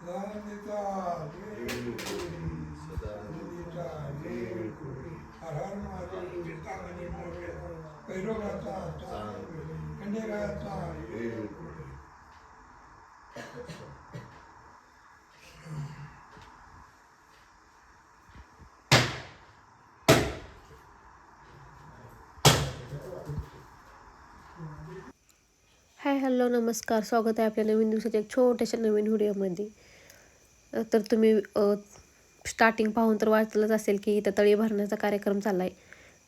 रामदेवता सदानंदीचा हर हर Mahadev Chintamani More भैरवाचा खंडेरायाचा hi hello नमस्कार, स्वागत आहे आपल्या नवीन दिवसाच्या एक छोट्याशा नवीन व्हिडिओमध्ये. तर तुम्ही स्टार्टिंग पाहून तर वाचलंच असेल की इथं तळी भरण्याचा कार्यक्रम चालला आहे.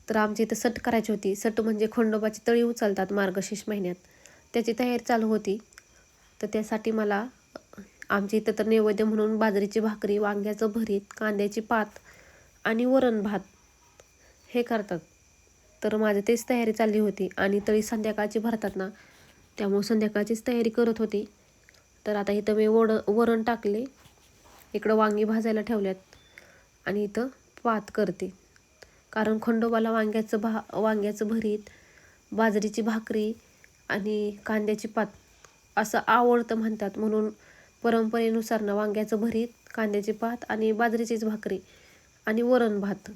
तर आमची इथं सट करायची होती. सट म्हणजे खंडोबाची तळी उचलतात मार्गशीर्ष महिन्यात, त्याची तयारी चालू होती. तर त्यासाठी मला आमच्या इथं तर नैवेद्य म्हणून बाजरीची भाकरी, वांग्याचं भरीत, कांद्याची पात आणि वरण भात हे करतात. तर माझी तेच तयारी चालली होती आणि तळी संध्याकाळची भरतात ना, त्यामुळे संध्याकाळचीच तयारी करत होती. तर आता इथं मी वरण टाकले, इकडं वांगी भाजायला ठेवल्यात आणि इथं पात करते. कारण खंडोबाला वांग्याचं भरीत, बाजरीची भाकरी आणि कांद्याची पात असं आवडतं म्हणतात. म्हणून परंपरेनुसार ना वांग्याचं भरीत, कांद्याची पात आणि बाजरीचीच भाकरी आणि वरण भात.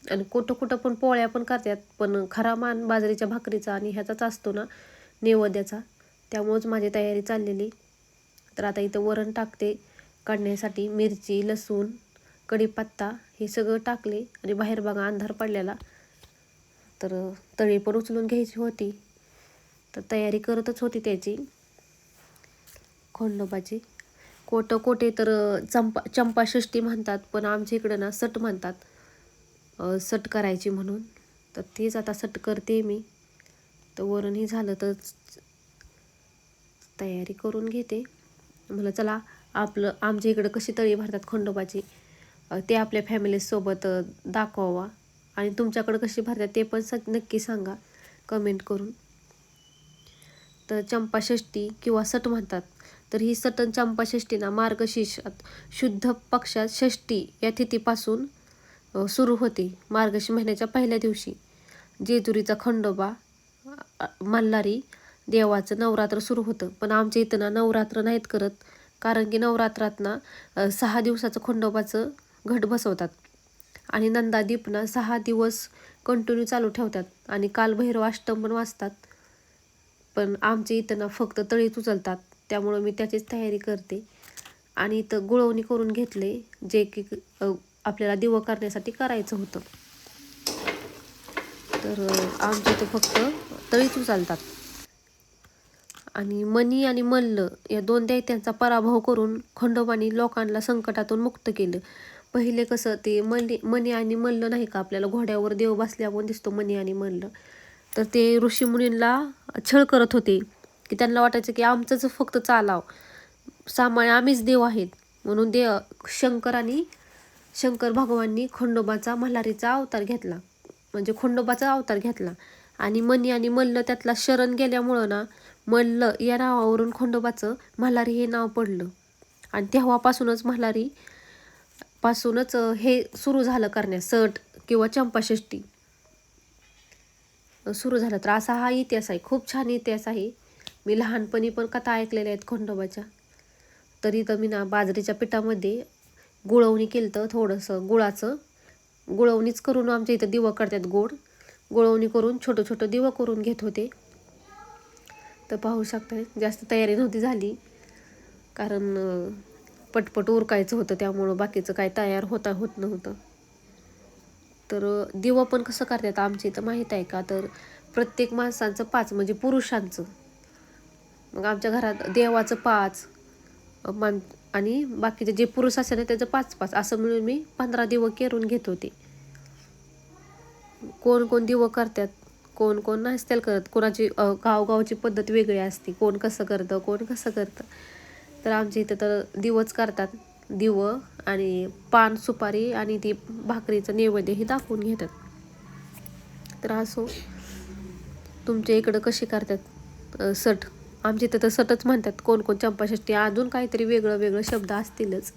आणि कुठं कुठं पण पोळ्या पण करतात, पण खरा मान बाजरीच्या भाकरीचा आणि ह्याचाच असतो ना नैवेद्याचा. त्यामुळंच माझी तयारी चाललेली. तर आता इथं वरण टाकते काढण्यासाठी. मिरची, लसूण, कढीपत्ता हे सगळं टाकले आणि बाहेर बघा अंधार पडलेला. तर तळी पण उचलून घ्यायची होती. तर तयारी करतच होती त्याची खंडोबाची. कोटे तर चंपाषष्ठी म्हणतात, पण आमच्या इकडं ना सट म्हणतात सट करायची म्हणून. तर तेच आता सट करते मी. तर वरणही झालं तर तयारी करून घेते. मला चला आमच्या इकडं कशी तळी भरतात खंडोबाची ते आपल्या फॅमिलीसोबत दाखवा. आणि तुमच्याकडं कशी भरतात ते पण नक्की सांगा कमेंट करून. तर चंपाषष्ठी किंवा सट म्हणतात. तर ही सट चंपाषष्ठी ना मार्गशीर्ष शुद्ध पक्षात षष्ठी या तिथीपासून सुरू होते. मार्गशीर्ष महिन्याच्या पहिल्या दिवशी जेजुरीचा खंडोबा मल्हारी देवाचं नवरात्र सुरू होतं. पण आमच्या इथं ना नवरात्र नाहीत करत, कारण की नवरात्रात ना 6 दिवसाचं खंडोबाचं घट बसवतात आणि नंदादीप ना 6 दिवस कंटिन्यू चालू ठेवतात आणि कालभैरव अष्टम पण वाचतात. पण आमच्या इथं ना फक्त तळीच उचलतात, त्यामुळं मी त्याचीच तयारी करते. आणि इथं गुळवणी करून घेतले, जे की आपल्याला दिवं करण्यासाठी करायचं होतं. तर आमच्या इथं फक्त तळीच उचलतात. आणि मनी आणि मल्ल या दोन दैत्यांचा पराभव करून खंडोबाने लोकांना संकटातून मुक्त केलं. पहिले कसं ते मनी आणि मल्ल नाही का, आपल्याला घोड्यावर देव बसल्यावर दिसतो मनी आणि मल्ल. तर ते ऋषीमुनींना छळ करत होते की त्यांना वाटायचं की आमचंच फक्त चालाव, सामान्य आम्हीच देव आहेत. म्हणून शंकर भगवाननी खंडोबाचा मल्हारीचा अवतार घेतला, म्हणजे खंडोबाचा अवतार घेतला. आणि मनी आणि मल्ल त्यातला शरण गेल्यामुळं ना मल्ल या नावावरून खंडोबाचं मल्हारी हे नाव पडलं. आणि तेव्हापासूनच हे सुरू झालं करण्यास सट किंवा चंपाषष्ठी सुरू झालं. तर असा हा इतिहास आहे, खूप छान इतिहास आहे. मी लहानपणी पण कथा ऐकलेल्या आहेत खंडोबाच्या. तरी तर मी ना बाजरीच्या पिठामध्ये गुळवणी केलं तर थोडंसं गुळवणीच करून आमच्या इथं दिवं करतात. गुळवणी करून छोटं छोटं दिवं करून घेत होते. तर पाहू शकताय जास्त तयारी नव्हती झाली, कारण पटपट उरकायचं होतं, त्यामुळं बाकीचं काय तयार होत नव्हतं. तर दिवं पण कसं करतात आमच्या इथं माहीत आहे का, तर प्रत्येक माणसांचं 5 म्हणजे पुरुषांचं. मग आमच्या घरात देवाचं 5 आणि बाकीचे जे पुरुष असेल ना त्याचं 5-5 असं मिळून मी 15 दिवं करून घेत होते. कोण दिवं करतात, कोण नसतील करत. कोणाची गावगावची पद्धत वेगळी असते, कोण कसं करतं. तर आमच्या इथं तर दिवच करतात. दिवं आणि पान सुपारी आणि ती भाकरीचं नैवेद्य हे दाखवून घेतात. तर असो, तुमच्या इकडं कशी करतात सट? आमच्या इथं तर सटच म्हणतात. कोण चंपाषष्ठी, अजून काहीतरी वेगळं शब्द असतीलच.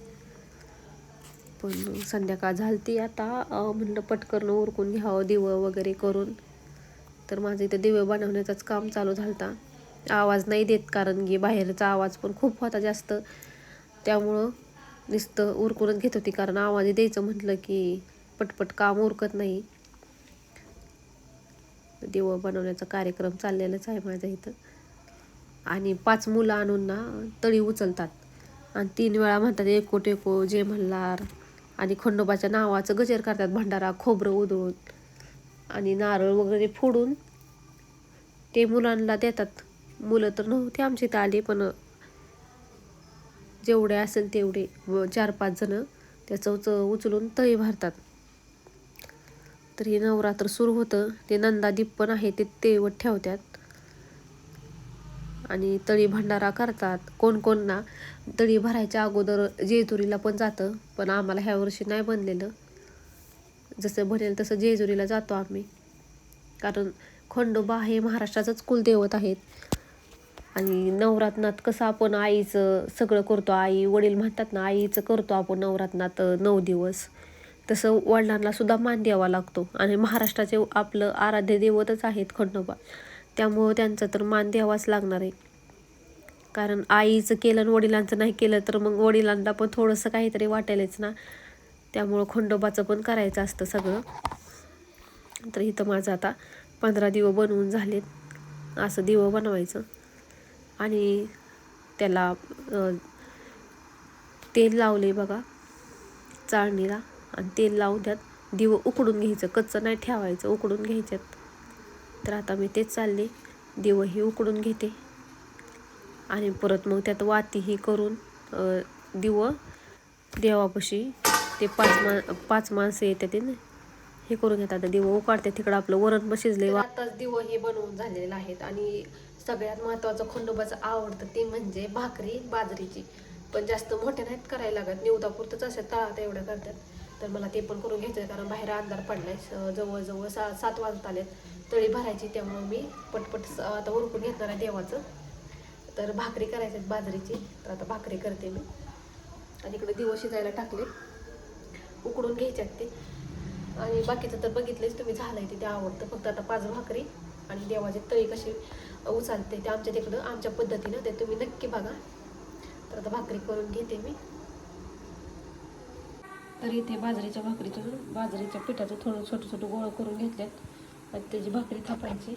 पण संध्याकाळ झालती आता, म्हणलं पटकन उरकून घ्यावं दिवं वगैरे करून. तर माझं इथं दिवे बनवण्याचंच काम चालू झालता. आवाज नाही देत, कारण की बाहेरचा आवाज पण खूप होता जास्त, त्यामुळं नुसतं उरकूनच घेत होती, कारण आवाज द्यायचं म्हटलं की पटपट काम उरकत नाही. दिवं बनवण्याचा कार्यक्रम चाललेलाच आहे माझ्या इथं. आणि 5 मुलं आणून ना तळी उचलतात आणि 3 वेळा म्हणतात एको टेको जे मल्हार, आणि खंडोबाच्या नावाचं गजर करतात, भंडारा खोबरं उधळून आणि नारळ वगैरे फोडून ते मुलांना देतात. मुलं तर नव्हते आमच्या इथं आले, पण जेवढे असेल तेवढे 4-5 जण त्याचं उचलून तळी भरतात. तर हे नवरात्र सुरू होतं, ते नंदादीप पण आहे ते तेवत ठेवतात आणि तळी भंडारा करतात. कोण कोण ना तळी भरायच्या अगोदर जेजुरीला पण जातं, पण आम्हाला ह्या वर्षी नाही बनलेलं. जसं बनेल तसं जेजुरीला जातो आम्ही, कारण खंडोबा हे महाराष्ट्राचंच कुलदैवत आहेत. आणि नवरात्रात कसं आपण आईचं सगळं करतो, आई वडील म्हणतात ना आईचं करतो आपण नवरात्रात 9 दिवस, तसं वडिलांना सुद्धा मान द्यावा लागतो. आणि महाराष्ट्राचे आपलं आराध्य दैवतच आहेत खंडोबा, त्यामुळं त्यांचा तर मान द्यावाच लागणार आहे. कारण आईचं केलं आणि वडिलांचं नाही केलं तर मग वडिलांना पण थोडंसं काहीतरी वाटेलच ना, त्यामुळं खंडोबाचं पण करायचं असतं सगळं. तर इथं माझं आता 15 दिवं बनवून झालेत. असं दिवं बनवायचं आणि त्याला तेल लावले बघा चाळणीला, आणि तेल लावून त्यात दिवं उकडून घ्यायचं, कच्चं नाही ठेवायचं, उकडून घ्यायच्यात. तर आता मी तेच चालले, दिवं ही उकडून घेते आणि परत मग त्यात वातीही करून दिवं देवापाशी ते 5 माणसं येतात हे करून घेतात. दिवं उकाडते, तिकडं आपलं वरण पण शिजले. आताच दिवं हे बनवून झालेलं आहेत. आणि सगळ्यात महत्त्वाचं खंडोबाचं आवडतं ते म्हणजे भाकरी बाजरीची, पण जास्त मोठ्या नाहीत करायला लागत, निवदापुरतंच असे तळात एवढ्या करतात. तर मला ते पण करून घ्यायचं आहे, कारण बाहेर अंधार पडलाय, जवळजवळ 7 वाजत आलेत. तळी भरायची, त्यामुळे मी पटपट आता उरकून घेणार आहे देवाचं. तर भाकरी करायची बाजरीची, तर आता भाकरी करते मी. आणि इकडे दिवस शिजायला टाकले, उकडून घ्यायच्यात ते. आणि बाकीचं तर बघितलेच तुम्ही, झालंय ते आवडतं. फक्त आता 5 भाकरी आणि देवाची तळी कशी उचलते ते आमच्या तिकडं आमच्या पद्धतीनं, ते तुम्ही नक्की बघा. तर आता भाकरी करून घेते मी. तर इथे बाजरीच्या पिठाचं थोडं छोटं छोटं गोळं करून घेतल्यात आणि त्याची भाकरी थापायची.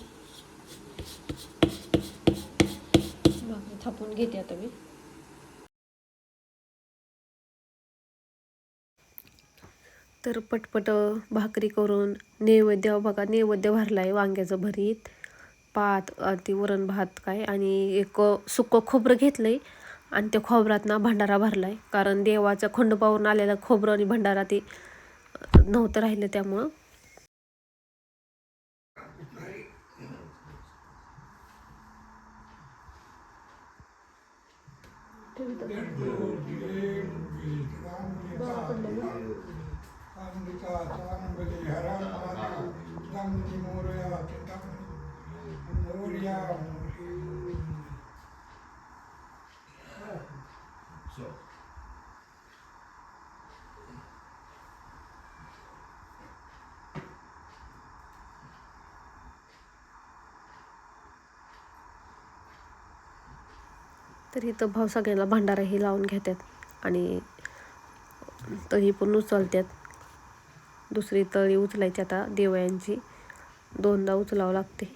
भाकरी थापून घेते आता मी. तर पटपट भाकरी करून नैवेद्य बघा, नैवेद्य भरलाय, वांग्याचं भरीत, भात, ती वरण भात काय, आणि एक सुकं खोबरं घेतलंय आणि त्या खोबऱ्यात ना भंडारा भरलाय. कारण देवाच्या खंडोबावरून आलेलं खोबरं आणि भंडारा ते नव्हतं राहिलं, त्यामुळं. तर इथं भाऊ सगळ्यांना भंडाराही लावून घेतात आणि तळी पण उचलतात. दुसरी तळी उचलायची आता देवयांची, 2दा उचलावं लागते.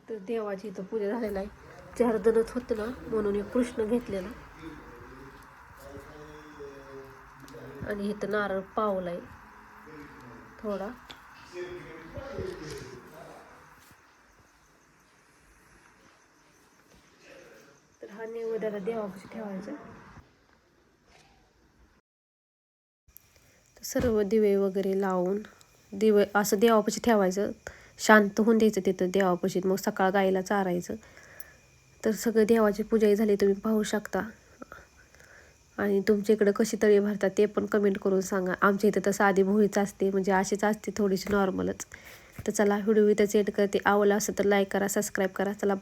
तर देवाची इथं पूजा झालेला आहे. 4 जणच होतं ना, म्हणून एक कृष्ण घेतलेला आणि इथं नारळ पावलाय थोडा. तर हा नैवेद्याला देवापाशी ठेवायचा. सर्व दिवे वगैरे लावून दिवे असं देवापाशी ठेवायचं, शांत होऊन द्यायचं तिथं देवापाशी. मग सकाळ गाईला चारायचं. तर सगळं देवाची पूजाही झाली, तुम्ही पाहू शकता. आणि तुमच्या इकडं कशी तळी भरतात ते पण कमेंट करून सांगा. आमच्या इथं तर साधी भोळीच असते, म्हणजे अशीच असते थोडीशी नॉर्मलच. तर चला व्हिडिओ इथंच एंड करते. आवडला असेल तर लाईक करा, सबस्क्राईब करा. चला.